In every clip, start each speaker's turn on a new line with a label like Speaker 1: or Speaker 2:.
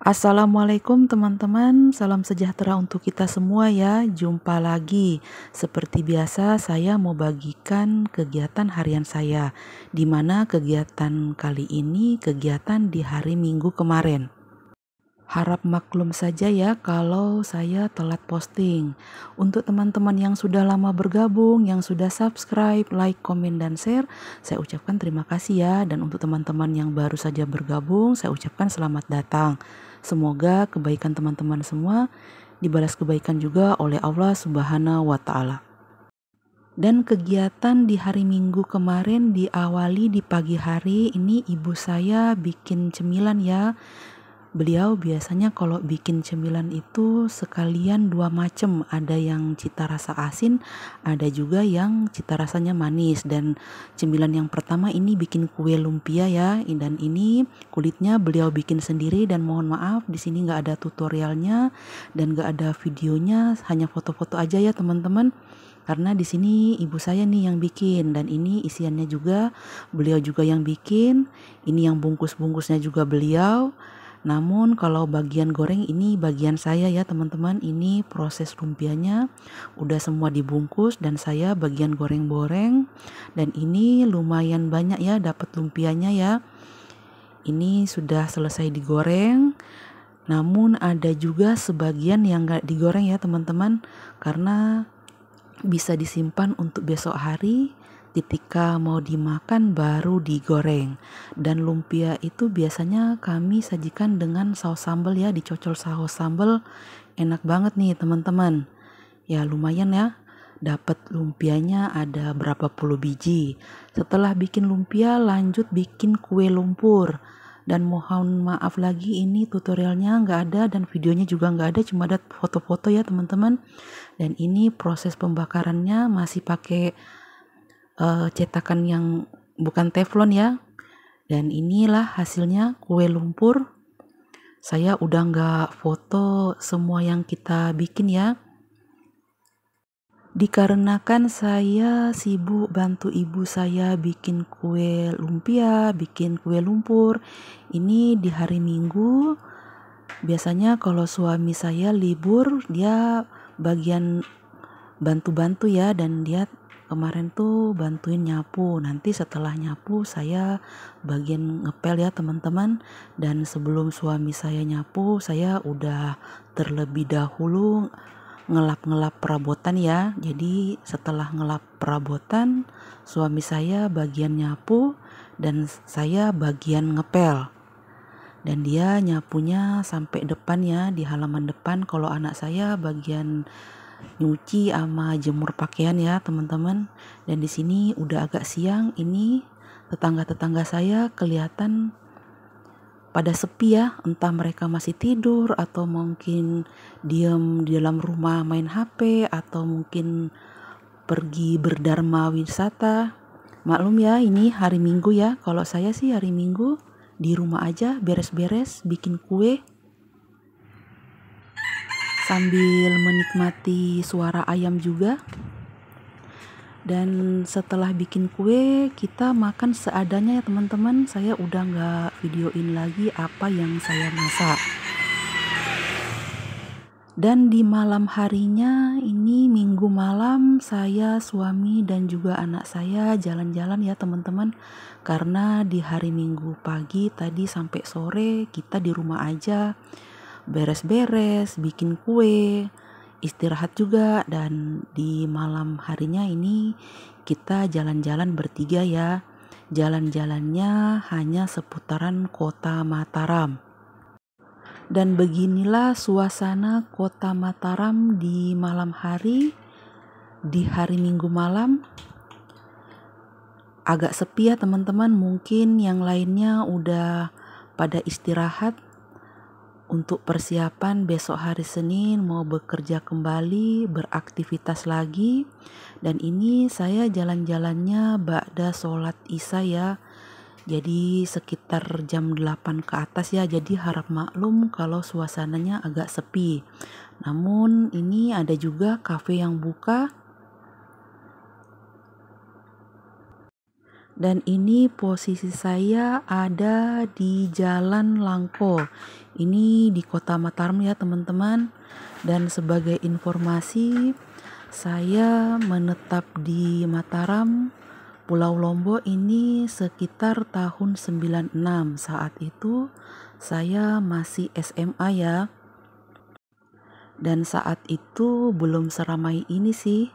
Speaker 1: Assalamualaikum teman-teman, salam sejahtera untuk kita semua ya. Jumpa lagi. Seperti biasa saya mau bagikan kegiatan harian saya, di mana kegiatan kali ini kegiatan di hari Minggu kemarin. Harap maklum saja ya kalau saya telat posting. Untuk teman-teman yang sudah lama bergabung, yang sudah subscribe, like, komen, dan share, saya ucapkan terima kasih ya. Dan untuk teman-teman yang baru saja bergabung, saya ucapkan selamat datang. Semoga kebaikan teman-teman semua dibalas kebaikan juga oleh Allah Subhanahu wa Ta'ala. Dan kegiatan di hari Minggu kemarin diawali di pagi hari. Ini ibu saya bikin cemilan ya. Beliau biasanya kalau bikin cemilan itu sekalian dua macam, ada yang cita rasa asin, ada juga yang cita rasanya manis. Dan cemilan yang pertama ini bikin kue lumpia ya, dan ini kulitnya beliau bikin sendiri. Dan mohon maaf di sini nggak ada tutorialnya dan nggak ada videonya, hanya foto-foto aja ya teman-teman. Karena di sini ibu saya nih yang bikin, dan ini isiannya juga beliau juga yang bikin. Ini yang bungkus-bungkusnya juga beliau. Namun kalau bagian goreng ini bagian saya ya teman-teman. Ini proses lumpianya udah semua dibungkus dan saya bagian goreng-goreng. Dan ini lumayan banyak ya dapat lumpianya ya. Ini sudah selesai digoreng. Namun ada juga sebagian yang gak digoreng ya teman-teman, karena bisa disimpan untuk besok hari. Ketika mau dimakan baru digoreng. Dan lumpia itu biasanya kami sajikan dengan saus sambal ya, dicocol saus sambal. Enak banget nih teman-teman. Ya lumayan ya, dapat lumpianya ada berapa puluh biji. Setelah bikin lumpia lanjut bikin kue lumpur. Dan mohon maaf lagi ini tutorialnya nggak ada dan videonya juga nggak ada, cuma ada foto-foto ya teman-teman. Dan ini proses pembakarannya masih pakai cetakan yang bukan teflon ya. Dan inilah hasilnya kue lumpur. Saya udah nggak foto semua yang kita bikin ya, dikarenakan saya sibuk bantu ibu saya bikin kue lumpia, bikin kue lumpur. Ini di hari Minggu. Biasanya kalau suami saya libur, dia bagian bantu-bantu ya, dan dia kemarin tuh bantuin nyapu. Nanti setelah nyapu saya bagian ngepel ya teman-teman. Dan sebelum suami saya nyapu, saya udah terlebih dahulu ngelap-ngelap perabotan ya. Jadi setelah ngelap perabotan, suami saya bagian nyapu dan saya bagian ngepel. Dan dia nyapunya sampai depan ya, di halaman depan. Kalau anak saya bagian nyuci sama jemur pakaian ya teman-teman. Dan di sini udah agak siang. Ini tetangga-tetangga saya kelihatan pada sepi ya, entah mereka masih tidur atau mungkin diam di dalam rumah main HP atau mungkin pergi berdharma wisata. Maklum ya, ini hari Minggu ya. Kalau saya sih hari Minggu di rumah aja beres-beres bikin kue sambil menikmati suara ayam juga. Dan setelah bikin kue kita makan seadanya ya teman-teman. Saya udah nggak videoin lagi apa yang saya masak. Dan di malam harinya, ini Minggu malam, saya, suami, dan juga anak saya jalan-jalan ya teman-teman. Karena di hari Minggu pagi tadi sampai sore kita di rumah aja, beres-beres, bikin kue, istirahat juga. Dan di malam harinya ini kita jalan-jalan bertiga ya. Jalan-jalannya hanya seputaran kota Mataram. Dan beginilah suasana kota Mataram di malam hari, di hari Minggu malam. Agak sepi ya teman-teman, mungkin yang lainnya udah pada istirahat untuk persiapan besok hari Senin mau bekerja kembali, beraktivitas lagi. Dan ini saya jalan-jalannya ba'da sholat isya ya. Jadi sekitar jam 8 ke atas ya. Jadi harap maklum kalau suasananya agak sepi. Namun ini ada juga kafe yang buka. Dan ini posisi saya ada di Jalan Langko. Ini di Kota Mataram ya teman-teman. Dan sebagai informasi, saya menetap di Mataram, Pulau Lombok ini sekitar tahun 96. Saat itu saya masih SMA ya. Dan saat itu belum seramai ini sih.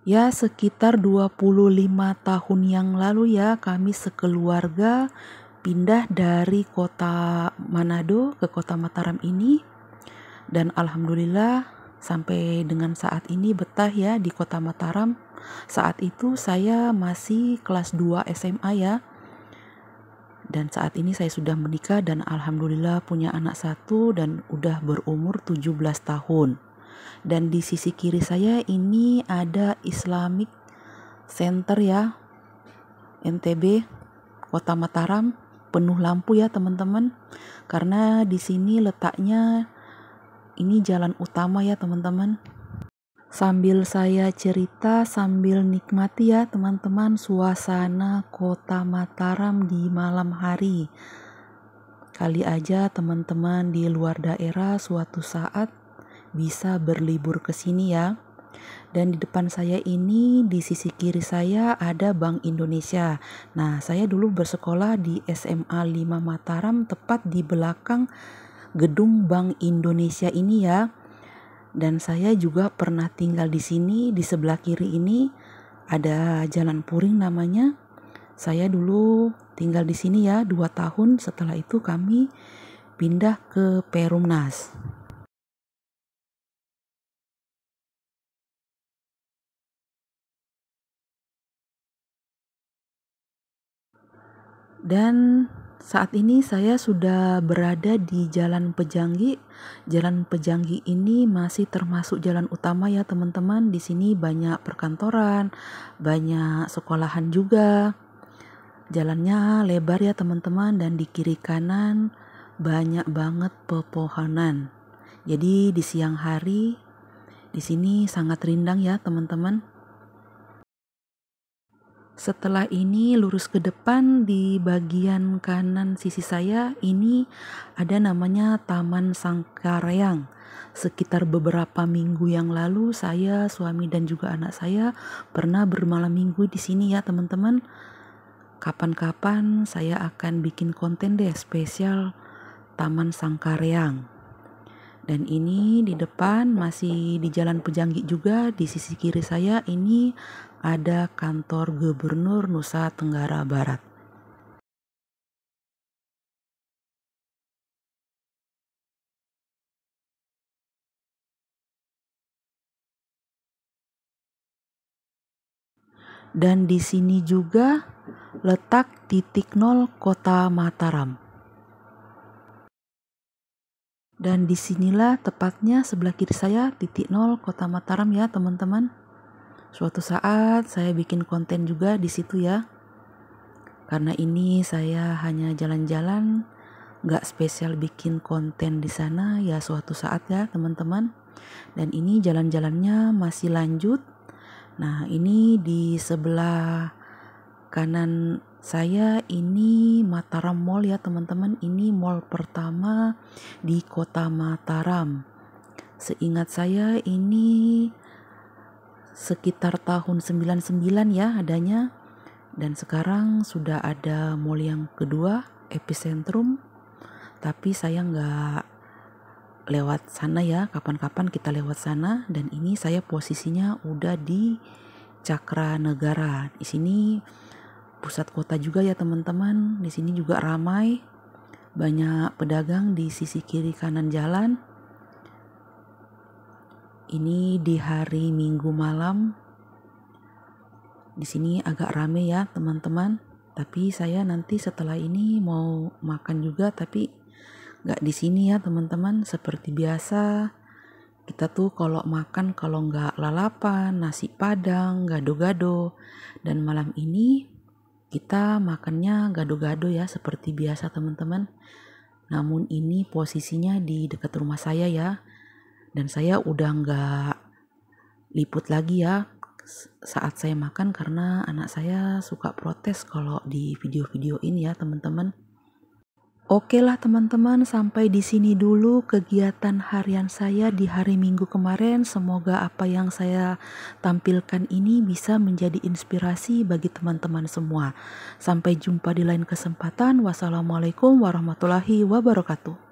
Speaker 1: Ya sekitar 25 tahun yang lalu ya kami sekeluarga pindah dari kota Manado ke kota Mataram ini. Dan alhamdulillah sampai dengan saat ini betah ya di kota Mataram. Saat itu saya masih kelas 2 SMA ya. Dan saat ini saya sudah menikah dan alhamdulillah punya anak 1 dan udah berumur 17 tahun. Dan di sisi kiri saya ini ada Islamic Center ya, NTB, Kota Mataram, penuh lampu ya teman-teman. Karena di sini letaknya ini jalan utama ya teman-teman. Sambil saya cerita sambil nikmati ya teman-teman suasana Kota Mataram di malam hari. Kali aja teman-teman di luar daerah suatu saat bisa berlibur ke sini ya. Dan di depan saya ini di sisi kiri saya ada Bank Indonesia. Nah, saya dulu bersekolah di SMA 5 Mataram tepat di belakang gedung Bank Indonesia ini ya. Dan saya juga pernah tinggal di sini. Di sebelah kiri ini ada Jalan Puring namanya. Saya dulu tinggal di sini ya 2 tahun. Setelah itu kami pindah ke Perumnas. Dan saat ini saya sudah berada di Jalan Pejanggi. Jalan Pejanggi ini masih termasuk jalan utama ya teman-teman. Di sini banyak perkantoran, banyak sekolahan juga. Jalannya lebar ya teman-teman dan di kiri kanan banyak banget pepohonan. Jadi di siang hari di sini sangat rindang ya teman-teman. Setelah ini lurus ke depan di bagian kanan sisi saya ini ada namanya Taman Sangkareang. Sekitar beberapa minggu yang lalu saya, suami dan juga anak saya pernah bermalam minggu di sini ya teman-teman. Kapan-kapan saya akan bikin konten deh spesial Taman Sangkareang. Dan ini di depan masih di Jalan Pejanggi juga, di sisi kiri saya ini ada kantor Gubernur Nusa Tenggara Barat. Dan di sini juga letak titik nol Kota Mataram. Dan disinilah tepatnya sebelah kiri saya titik nol Kota Mataram ya teman-teman. Suatu saat saya bikin konten juga di situ ya. Karena ini saya hanya jalan-jalan, nggak spesial bikin konten di sana ya suatu saat ya teman-teman. Dan ini jalan-jalannya masih lanjut. Nah ini di sebelah kanan saya ini Mataram Mall ya teman-teman. Ini mall pertama di Kota Mataram. Seingat saya ini sekitar tahun 99 ya adanya. Dan sekarang sudah ada mall yang kedua, Epicentrum. Tapi saya nggak lewat sana ya, kapan-kapan kita lewat sana. Dan ini saya posisinya udah di Cakra Negara. Di sini pusat kota juga ya teman-teman. Di sini juga ramai, banyak pedagang di sisi kiri kanan jalan. Ini di hari Minggu malam. Di sini agak rame ya teman-teman. Tapi saya nanti setelah ini mau makan juga, tapi nggak di sini ya teman-teman. Seperti biasa kita tuh kalau makan kalau nggak lalapan, nasi padang, gado-gado. Dan malam ini kita makannya gado-gado ya seperti biasa teman-teman. Namun ini posisinya di dekat rumah saya ya. Dan saya udah nggak liput lagi ya. saat saya makan karena anak saya suka protes kalau di video-video ini ya teman-teman. Oke lah teman-teman, sampai di sini dulu kegiatan harian saya di hari Minggu kemarin. Semoga apa yang saya tampilkan ini bisa menjadi inspirasi bagi teman-teman semua. Sampai jumpa di lain kesempatan. Wassalamualaikum warahmatullahi wabarakatuh.